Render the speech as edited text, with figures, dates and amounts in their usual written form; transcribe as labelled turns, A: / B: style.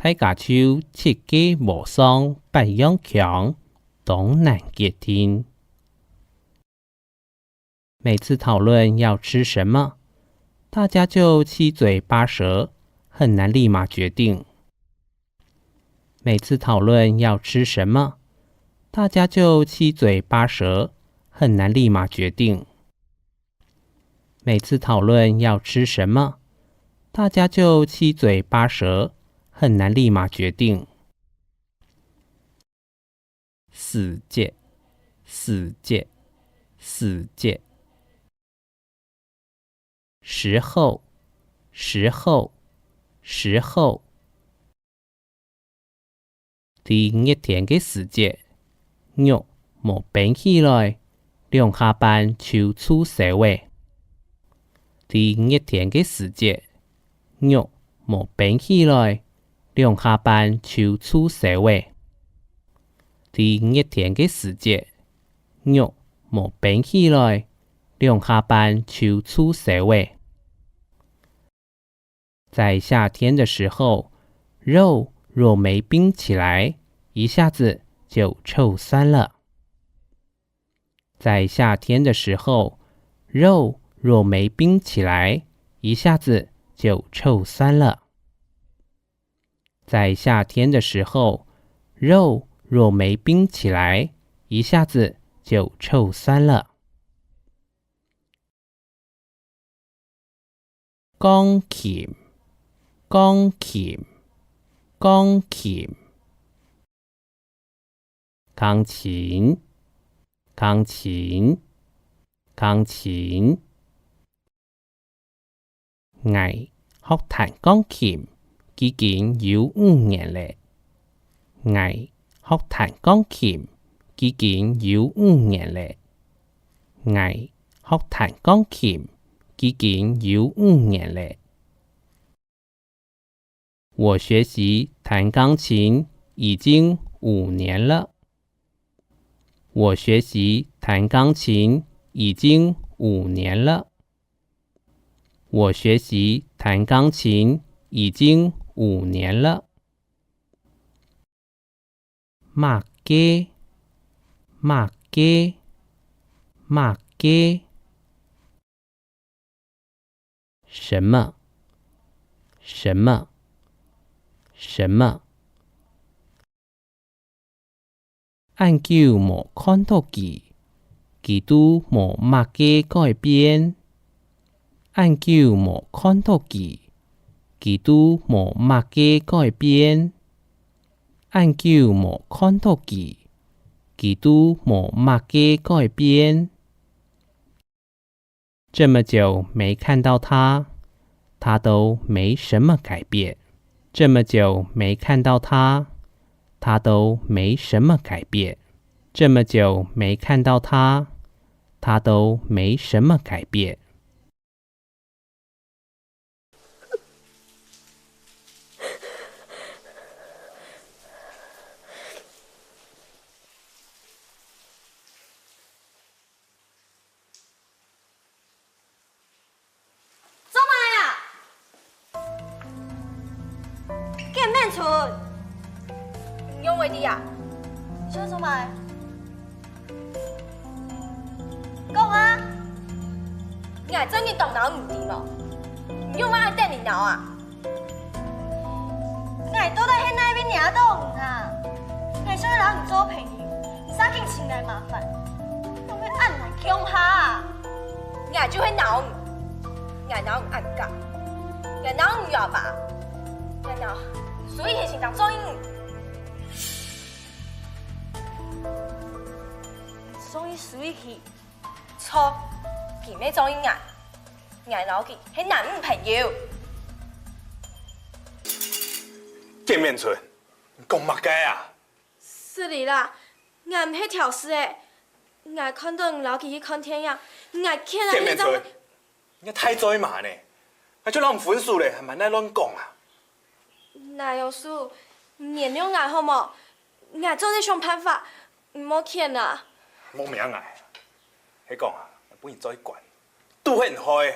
A: 大家手七家无双八样强，东南皆听。每次讨论要吃什么，大家就七嘴八舌，很难立马决定。每次讨论要吃什么，大家就七嘴八舌，很难立马决定。每次讨论要吃什么，大家就七嘴八舌，很难立马决定。世界，世界，世界。时候，时候，时候。第一天嘅世界，肉冇冰起来，两下班就出社會。第一天嘅世界，肉冇冰起來，兩下班就出社會。第一天嘅世界，肉冇冰起來，兩下班就出社會。在夏天的時候，肉若沒冰起來，一下子就臭酸了。在夏天的時候，肉若沒冰起來，一下子就臭酸了。在夏天的時候，肉若沒冰起來，一下子就臭酸了。鋼琴，鋼琴，鋼琴。鋼琴，鋼琴，鋼琴。我學彈鋼琴已經有5年了。我學彈鋼琴已經有5年了。我學彈鋼琴已經有5年了。我學習彈鋼琴已經5年了。我學習彈鋼琴已經5年了。我學習彈鋼琴已經5年了。馬街，馬街，馬街。什麼？什麼？什麼？按久冇看到佢，佢都冇乜嘅改變。按久冇看到佢，佢都冇乜嘅改變。按久冇看到佢，佢都冇乜嘅改變。這麼久沒看到他，他都沒什麼改變。這麼久沒看到他，他都沒什麼改變。這麼久沒看到他，他都沒什麼改變。
B: 做乜呀？見面出，
C: 用為啲啊？
B: 你想做乜？講啊！
C: 你係真嘅當腦唔掂咯？唔用我係掟你腦啊？
B: 我倒在迄那邊領到唔啊！我想讓你做朋友，啥緊情來麻煩，我要按來強下啊！
C: 我係就會腦唔，我係腦唔按㗎，我係腦唔要吧？我係腦，所以係先當做英語。所以去錯，佢咩做英語？我係腦佢係男女朋友。
D: 見面村，你講乜解啊？
C: 是你啦，我唔係挑事誒，我看到你老佢去看天影，我看到
D: 見面村，你太嘴麻呢，我就讓分數咧，係咪你亂講啊？
C: 哪有事？原諒我好冇？我做啲想辦法，唔好見啊！
D: 冇名嗌，你講啊，我幫你再管，都很開。